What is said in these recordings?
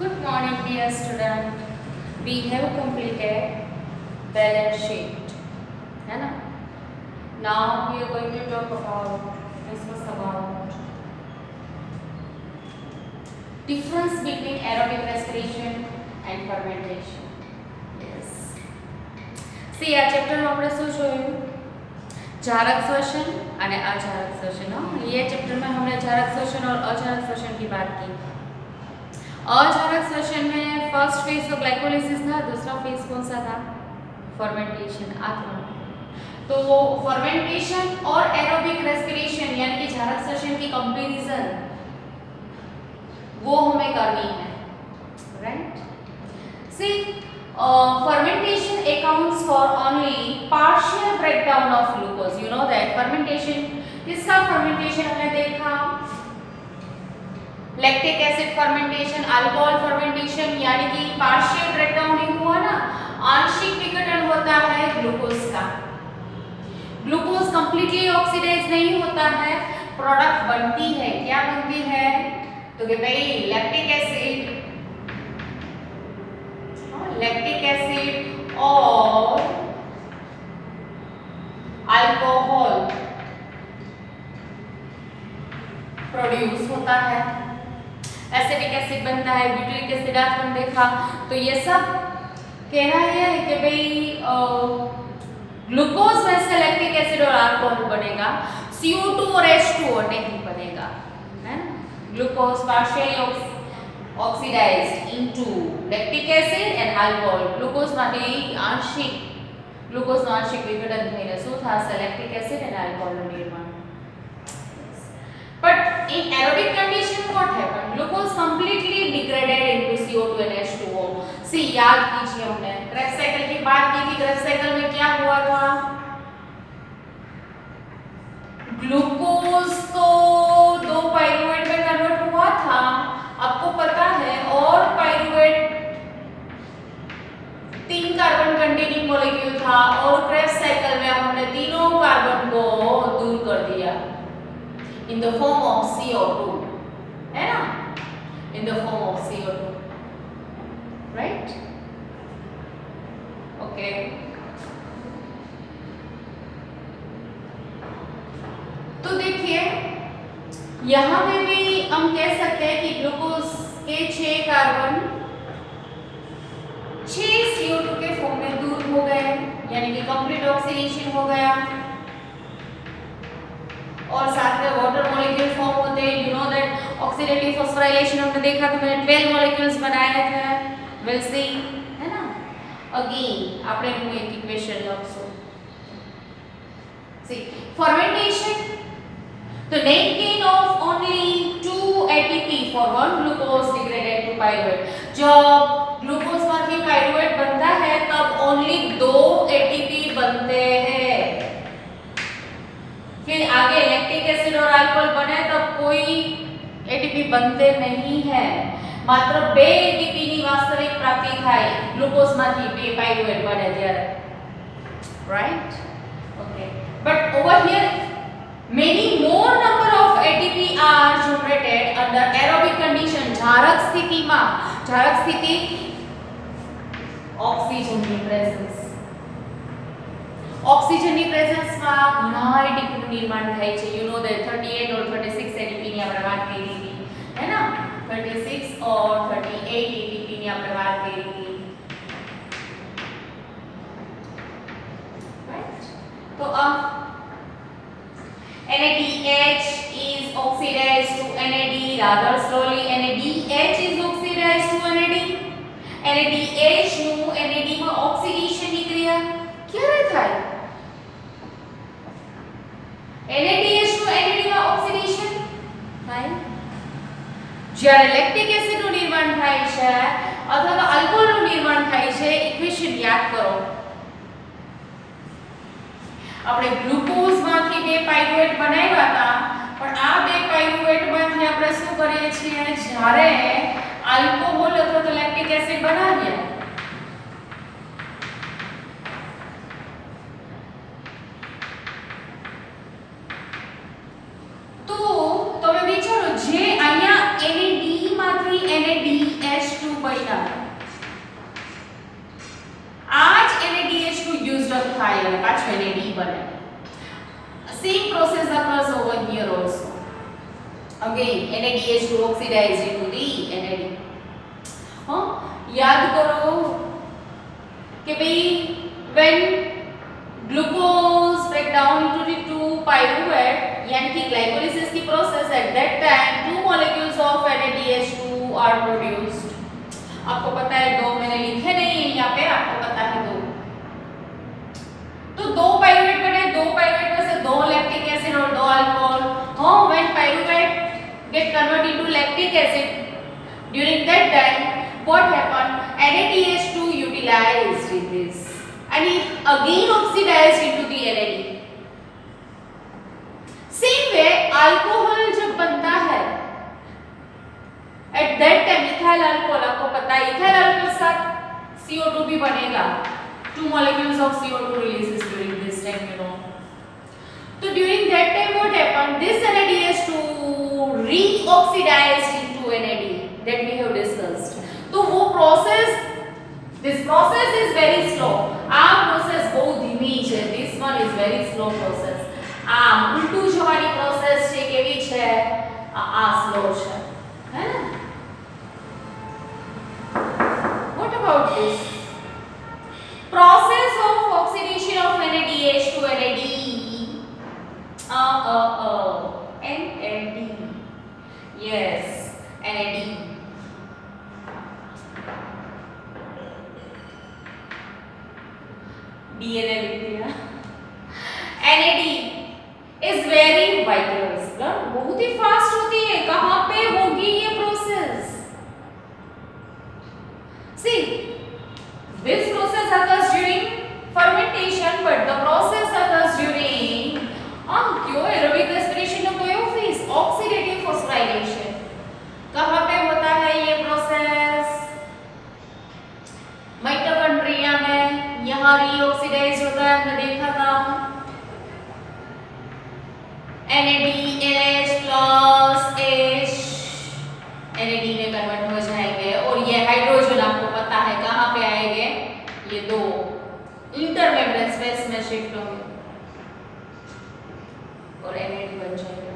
Good morning, dear student. We have completed balance sheet. है ना? Now we are going to talk about discuss about difference between aerobic respiration and fermentation. Yes. See, આ ચેપ્ટરમાં આપણે શું જોયું? जारक श्वसन और अजारक श्वसन। ये चैप्टर में हमने जारक श्वसन और अजारक श्वसन की बात की। अजारक श्वसन में फर्स्ट फेज तो ग्लाइकोलिसिस था, दूसरा फेज कौन सा था? फर्मेंटेशन। तो फर्मेंटेशन और एरोबिक रेस्पिरेशन यानी कि जारक श्वसन की कंपैरिजन वो हमें करनी है, right? See fermentation accounts for only partial breakdown of glucose. You know that fermentation, किसका fermentation हमने देखा? Lactic acid fermentation, alcohol fermentation, यानी कि partial breakdown नहीं हुआ ना, आंशिक विघटन होता है ग्लूकोज का। ग्लूकोज completely ऑक्सीडाइज नहीं होता है, प्रोडक्ट बनती है। क्या बनती है? तो कि भाई लैक्टिक एसिड और अल्कोहल प्रोड्यूस होता है, एसिटिक एसिड बनता है, ब्यूटिरिक एसिड आपने देखा। तो ये सब कहना यह है कि भाई ग्लूकोज में से लैक्टिक एसिड और अल्कोहल बनेगा, CO2 और H2O नहीं बनेगा, है ना? Glucose partially oxidized into lactic acid and alcohol. Glucose માંથી આંશિક ગ્લુકોઝનું આંશિક વિઘટન થઈને શું થશે? lactic acid and alcohol નું નિર્માણ. But in aerobic condition what happen? Glucose completely degraded into CO2 and H2O. See, याद कीजिए हमने क्रेब्स साइकिल की बात की थी। क्रेब्स साइकिल में क्या हुआ था? ग्लूकोज तो दो पाइरुवेट में कन्वर्ट हुआ था, आपको पता है, और पाइरुवेट 3 कार्बन कंटेनिंग मॉलिक्यूल था और क्रेब्स साइकिल में हमने तीनों कार्बन को दूर कर दिया in the form of CO2, है ना? In the form of CO2, right? Okay, तो देखिए यहाँ पे भी हम कह सकते हैं कि ग्लूकोज के 6 कार्बन 6 CO2 के फॉर्म में दूर हो गए, यानी कि कंप्लीट ऑक्सीडेशन हो गया, और साथ में वाटर मॉलिक्यूल फॉर्म होते हैं। You know that oxidative phosphorylation हमने देखा तो मैंने 12 मॉलिक्यूल्स बनाए थे, विल सी, है ना? अगेन આપણે હું એક ઇક્વેશન લખશું। सी fermentation, the net gain of only 2 ATP for 1 glucose degraded to pyruvate. जब ग्लूकोज માંથી पाइरुवेट बनता है तब ओनली 2 ATP बनते हैं। फिर आगे लैक्टिक एसिड और अल्कोहल बने तब कोई ATP बनते नहीं है, मात्र 2 ATP ની વાસ્તવિક પ્રાપ્તિ થાય ગ્લુકોઝ માંથી 2 પાઇરુવેટ બને ત્યારે, right? Okay, but over here many more number of ATP are generated under aerobic condition. जारक स्थिति में, जारक स्थिति ऑक्सीजन की प्रेजेंस, ऑक्सीजन की प्रेजेंस में घણા ATP નું નિર્માણ થાય છે। यू नो दैट 38 और 36 ATP ની આપણે વાત કરી હતી, है ना? 36 और 38 ATP ની આપણે વાત કરી હતી, राइट? तो अब NADH is oxidized to NAD rather slowly. NADH is oxidized to NAD. NADH નું NAD માં ઓક્સિડેશન ની ક્રિયા ક્યારે થાય? NADH નું NAD માં ઓક્સિડેશન થાય જ્યારે લેક્ટિક એસિડ નું નિર્માણ થાય છે અથવા અલ્કોહોલ નું નિર્માણ થાય છે। ઇક્વેશન યાદ કરો, આપણે ગ્લુકોઝ માંથી 2 પાઇરુવેટ બનાવ્યા હતા, પણ આ 2 પાઇરુવેટ માંથી આપણે શું કરીએ છીએ? જ્યારે આલ્કોહોલ અથવા તો લેક્ટિક એસિડ બનાવીએ તો તમે વિચારો, જે અહીંયા NAD માંથી NADH2 again NADH2 oxidized into the NAD. हाँ याद करो कि भाई when glucose break down into the 2-pyruvate यानी कि glycolysis की process at that time 2 molecules of NADH2 are produced. आपको पता है दो मैंने लिखे नहीं है यहाँ पे, आपको पता है दो, तो दो पाइरुवेट बने, दो पाइरुवेट में से दो लैक्टिक एसिड और दो अल्कोहल. हाँ when pyruvate get converted into lactic acid during that time what happened, NADH2 utilized this and it again oxidized into the NAD. same way alcohol जब बनता है at that time ethyl alcohol, आपको पता है ethyl alcohol के साथ CO2 भी बनेगा, 2 molecules of CO2 releases during this time, you know. तो during that time what happened, this NADH2 reoxidized into NAD that we have discussed. तो वो process, this process is very slow. આ process बहुत ધીમી છે, this one is very slow process. આ ઉલટું જવાની process છે, કેવી છે, આ slow છે, है ना. What about this process of oxidation of NADH to NAD? NAD, yes, NAD. DNA लिख दिया. NAD is very vigorous, बहुत ही फास्ट होती है. कहाँ पे होगी ये process? See, this process occurs during fermentation, but the process occurs during क्यों aerobic respiration में कोई phase oxidative phosphorylation. कहाँ पे होता है ये प्रोसेस? माइटोकॉन्ड्रिया में. यहाँ रीऑक्सीडाइज होता है, हमने देखा था. NADH plus H NAD में कन्वर्ट हो जाएंगे और ये हाइड्रोजन आपको पता है कहाँ पे आएंगे, ये दो इंटरमेम्ब्रेन स्पेस में शिफ्ट होंगे और NAD बन जाएगा.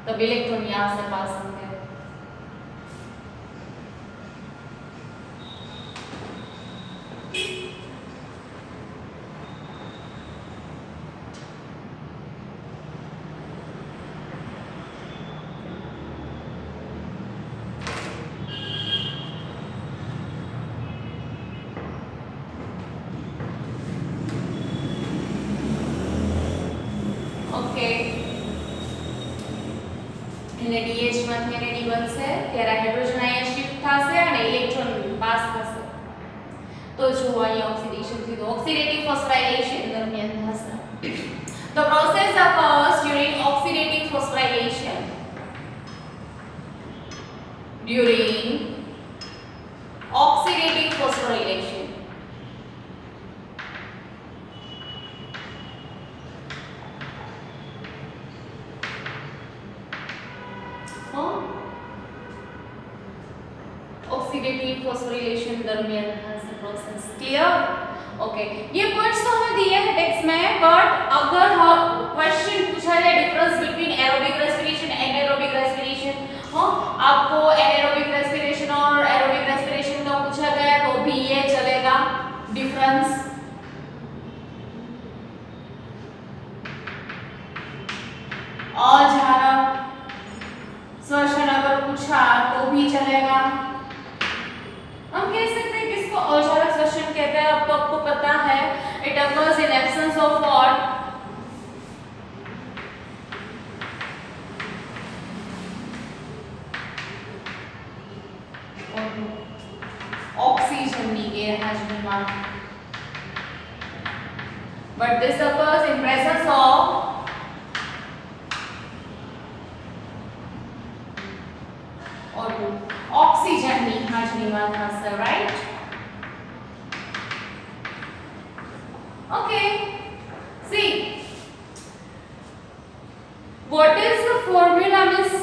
तब इलेक्ट्रॉन यहाँ से पास होंगे. NADH માંથી NAD બનશે ત્યારે હાઇડ્રોજન આયન શિફ્ટ થશે અને ઇલેક્ટ્રોન પાસ થશે. તો જો અહીં ઓક્સિડેશન થી તો ઓક્સિડેટિવ ફોસ્ફોરાઇલેશન દરમિયાન થશે. The process occurs during oxidative phosphorylation. During oxidative phosphorylation. Oxidative phosphorylation दरमियान से प्रोसेस. क्लियर? ओके, ये पॉइंट्स तो हमें दिए हैं टेक्स्ट में, बट अगर हम क्वेश्चन पूछा जाए difference between aerobic respiration and anaerobic respiration, हाँ आपको एनारोबिक रेस्पिरेशन और एरोबिक रेस्पिरेशन का पूछा गया तो भी ये चलेगा डिफरेंस. अजारक श्वसन अगर पूछा तो भी चलेगा. हम कह सकते हैं किसको अजारक श्वसन कहते हैं. अब तो आपको पता है it occurs in absence of what, oxygen ની ગેરહાજરીમાં. But this occurs in presence of oxygen ની હાજરીમાં થશે. Right? Okay, see what is the formula means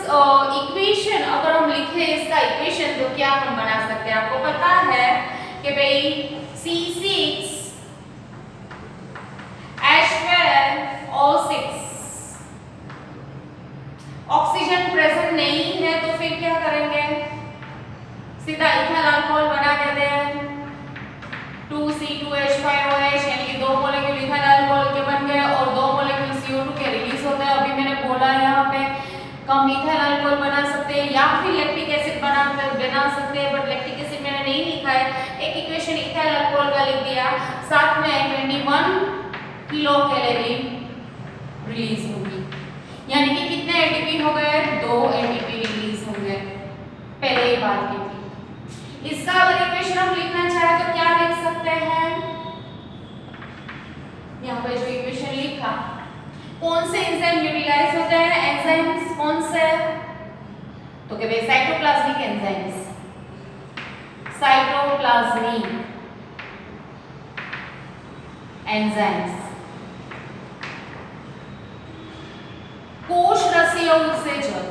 equation. अगर हम लिखें इसका इक्वेशन तो क्या हम बना सकते हैं? आपको पता है कि भाई C6H12O6 या फिर लैक्टिक एसिड बना सकते हैं, बट लैक्टिक एसिड मैंने नहीं लिखा है। एक इक्वेशन इथाइल अल्कोहल का लिख दिया, साथ में 21 किलो कैलोरी रिलीज होगी, यानी कि कितने एटीपी हो गए, 2 एटीपी रिलीज होंगे। पहले ही बात की थी। इसका अगर इक्वेशन हम लिखना चाहे तो क्या लिख सकते हैं, यहाँ पे जो इक्वेशन लिखा, कौन से एंजाइम यूटिलाइज होते हैं, एंजाइम्स कौन से, तो क्या भाई साइटोप्लाज्मिक एंजाइम्स, साइटोप्लाज्मिक एंजाइम्स, कोश रसीय उत्सेचक,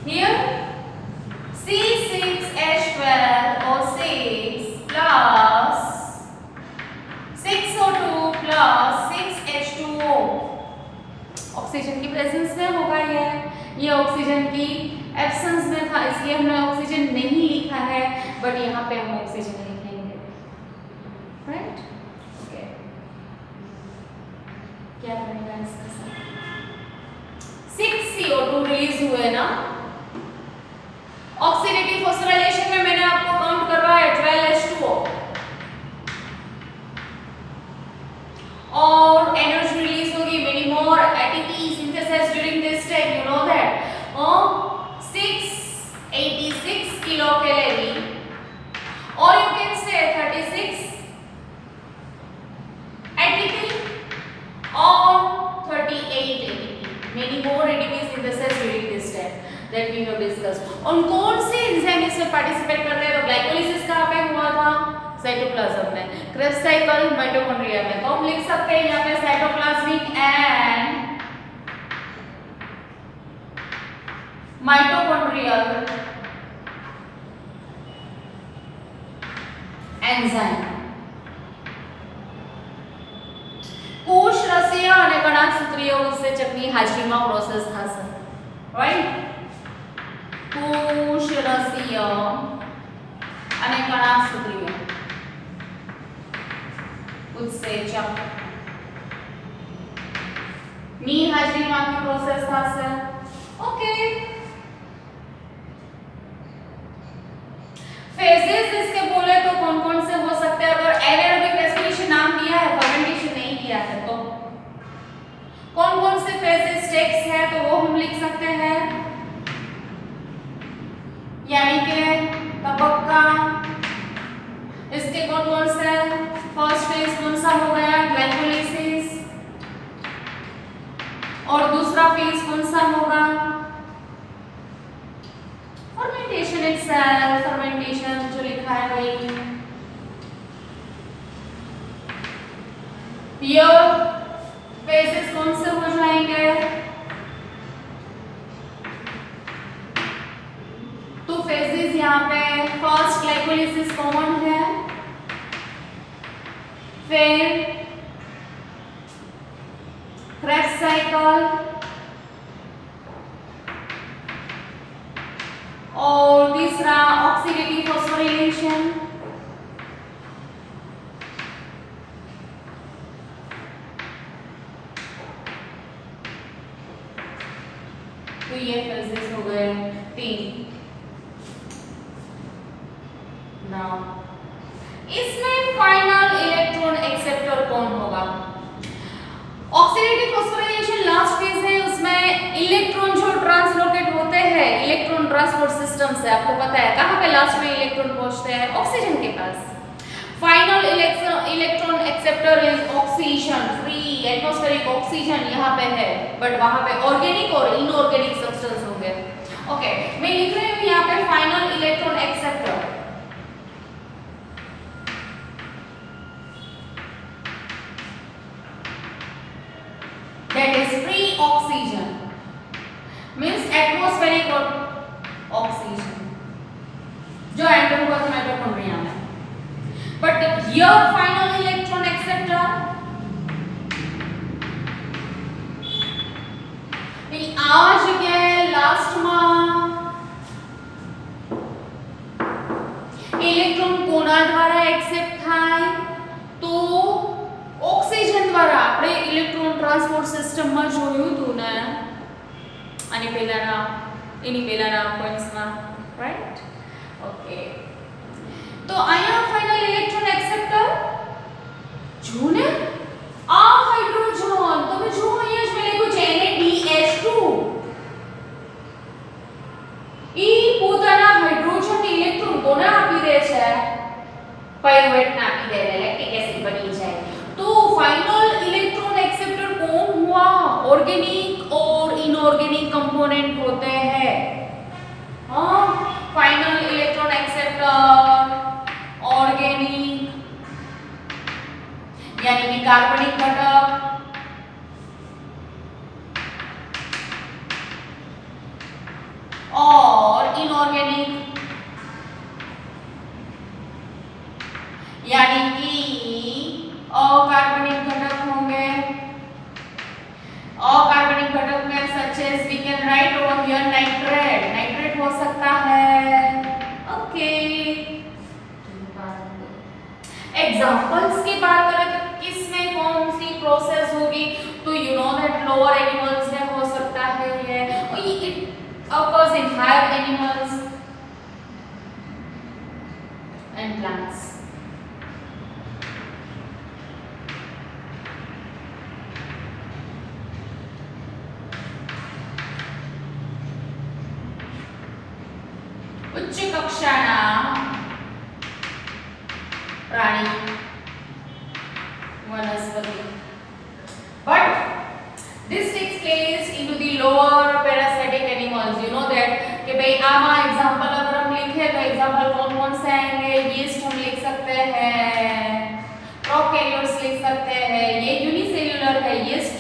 here C6H12 or 6 plus 6O2 plus 6H2O, oxygen की प्रेजेंस में होगा ये ऑक्सीजन की एब्सेंस में था, इसलिए हमने ऑक्सीजन नहीं लिखा है, बट यहाँ पे हम ऑक्सीजन लिखेंगे, राइट। ओके, क्या बनेगा इसका साथ, 6CO2 रिलीज हुए ना। ऑक्सीडेटिव फॉस्फोराइलेशन में मैंने आपको काउंट करवाया 12H2O, और एनर्जी रिलीज होगी many more ATP synthesis during this time, you know that 686 kilo calorie, और यू कैन से 36 एटीपी और 38 ATP, many more ATP synthesis during this time that we have discussed। और कौन से enzyme इसमें participate करते हैं, तो ग्लाइकोलाइसिस कहाँ पे हुआ था, साइटोप्लाज्म में, क्रेब्स साइकिल माइटोकॉन्ड्रिया में। तो हम लिख सकते हैं यहाँ पे साइटोप्लाज्मिक एंड माइटोकॉन्ड्रियल एंजाइम, कोश रसीय અને કણાકસૂત્રીય ઉત્સેચકની હાજરીમાં પ્રોસેસ થશે, રાઈટ। कोश रसीय અને કણાકસૂત્રીય उत्सेचक ની હાજરીમાં की प्रोसेस થશે। ओके, फेजेस इसके बोले तो कौन-कौन से हो सकते हैं, अगर एनारोबिक रेस्पिरेशन नाम दिया है, फर्मेंटेशन नहीं दिया है, तो कौन-कौन से फेजेस स्टेप्स है, तो वो हम लिख सकते हैं, यानी कि तबक्का, इसके कौन-कौन से, फर्स्ट फेज कौन सा हो गया, ग्लाइकोलाइसिस, और दूसरा फेज कौन सा होगा, फर्मेंटेशन इटसेल्फ, फर्मेंटेशन जो लिखा है वही। ये फेजेस कौन से हो जाएंगे, तो फेजेस यहाँ पे फर्स्ट ग्लाइकोलाइसिस कॉमन है, फिर क्रेब्स साइकिल, और तीसरा ऑक्सीडेटिव फॉस्फोराइलेशन, तो ये फेजेस हो गए 3। नाउ इसमें फाइनल इलेक्ट्रॉन एक्सेप्टर कौन होगा, ऑक्सीडेटिव फॉस्फोराइलेशन लास्ट फेज है, उसमें इलेक्ट्रॉन जो ट्रांसलोकेट होते हैं इलेक्ट्रॉन ट्रांसपोर्ट सिस्टम से, आपको पता है कहां पे लास्ट में इलेक्ट्रॉन पहुंचते हैं, ऑक्सीजन के पास। Final electron acceptor is oxygen, free atmospheric oxygen यहाँ पे है, बट वहां पे ऑर्गेनिक और इनऑर्गेनिक सब्सटेंस होंगे। ओके, मैं लिख रही हूँ यहाँ पे final electron acceptor, that is free oxygen, means atmospheric oxygen जो एटम को माइटोकॉन्ड्रिया में, but here final electron acceptor આ જગ્યાએ લાસ્ટમાં ઇલેક્ટ્રોન કોના દ્વારા એક્સેપ્ટ થાય, તો ઓક્સિજન દ્વારા ટ્રાન્સપોર્ટ સિસ્ટમમાં જોયું હતું ને આની પહેલાના પોઈન્ટ્સમાં, રાઈટ? ઓકે, તો અહીંયા ફાઇનલ ઇલેક્ટ્રોન એક્સેપ્ટર જો ને આ હાઇડ્રોજન તમે જો અહીંયા જ મેં લખ્યું છે NaDH2 ઈ પોતાના હાઇડ્રોજન ઇલેક્ટ્રોન કોને આપી દે છે? પાયરુવેટ ने આપી દે, लैक्टिक एसिड बनी जाए। तो फाइनल इलेक्ट्रॉन एक्सेप्टर कौन हुआ? ऑर्गेनिक और इनऑर्गेनिक कंपोनेंट होते हैं। हाँ, फाइनल इलेक्ट्रॉन एक्सेप्टर ऑर्गेनिक यानी कि कार्बनिक घटक और इनऑर्गेनिक यानी कि अकार्बनिक घटक होंगे। अकार्बनिक घटक में such as we can write over here nitrate, nitrate हो सकता है। ओके, एग्जांपल्स की बात करें तो किसमें कौन सी प्रोसेस होगी? तो you know that lower animals में हो सकता है ये, it occurs in higher animals and plants। उच्च कक्षाना प्राणी वनस्पति, but this takes place into the lower parasitic animals। you know that कि भाई आमा एग्जांपल अगर हम लिखे तो एग्जांपल कौन-कौन से आएंगे? यीस्ट हम लिख सकते हैं, प्रोकैरियोट्स लिख सकते हैं, ये यूनिसेल्युलर है, यीस्ट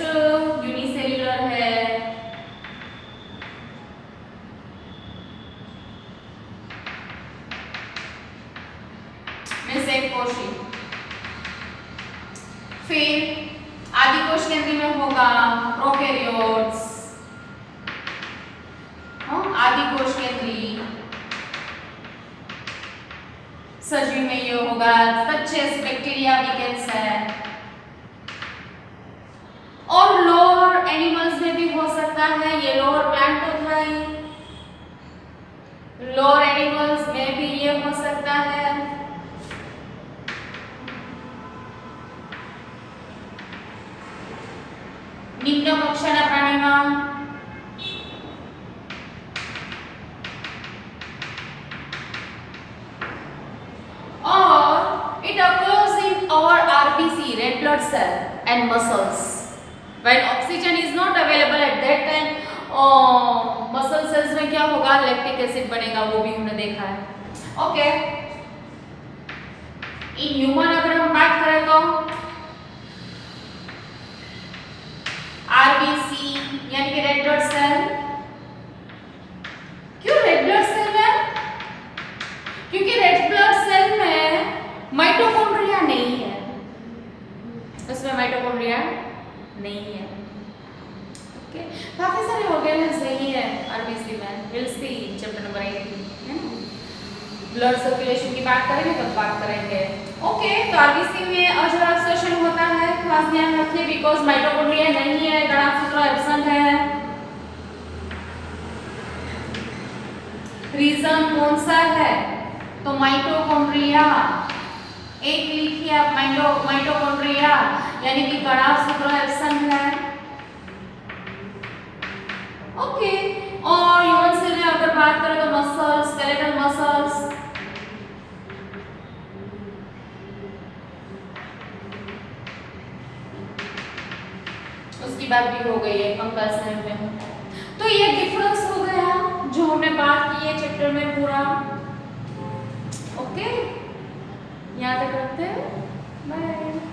यूनिसेल्युलर है। कोशी, फिर आदि कोश केंद्रीय में होगा प्रोकैरियोट्स, आदि कोश केंद्रीय। सजीव में ये होगा such as bacteria we can say. और लोअर एनिमल्स में भी हो सकता है, ये लोअर प्लांट तो था ही, लोअर एनिमल्स में भी ये हो सकता है। निम्न कक्षाના પ્રાણીમાં और it occurs in our RBC, red blood cell and muscles। when oxygen is not available at that time muscle cells में क्या होगा? लैक्टिक एसिड बनेगा, वो भी हमने देखा है। ओके, इन ह्यूमन अगर हम बात करें तो आरबीसी यानी कि रेड ब्लड सेल। क्यों रेड ब्लड सेल में? क्योंकि रेड ब्लड सेल में माइटोकॉन्ड्रिया नहीं है, उसमें माइटोकॉन्ड्रिया नहीं है। ओके, काफी सारे ऑर्गेनेल्स नहीं है आरबीसी में। Will see chapter number 18 blood circulation की बात करेंगे तब बात करेंगे। ओके, तो आरबीसी में अजरा शोषण होता है, खास ध्यान रखिए, बिकॉज माइटोकॉन्ड्रिया नहीं है, गणासूत्र एब्सेंट है। रीजन कौन सा है? तो माइटोकॉन्ड्रिया, एक लिखिए आप, माइटोकॉन्ड्रिया यानी कि गणासूत्र एब्सेंट है। ओके, और ह्यूमन सेल में अगर बात करें तो मसल्स, स्केलेटल मसल्स, उसकी बात भी हो गई है, कंपल्सरी में होता है। तो ये डिफरेंस हो गया जो हमने बात की है चैप्टर में पूरा। ओके, याद रखते हैं। बाय।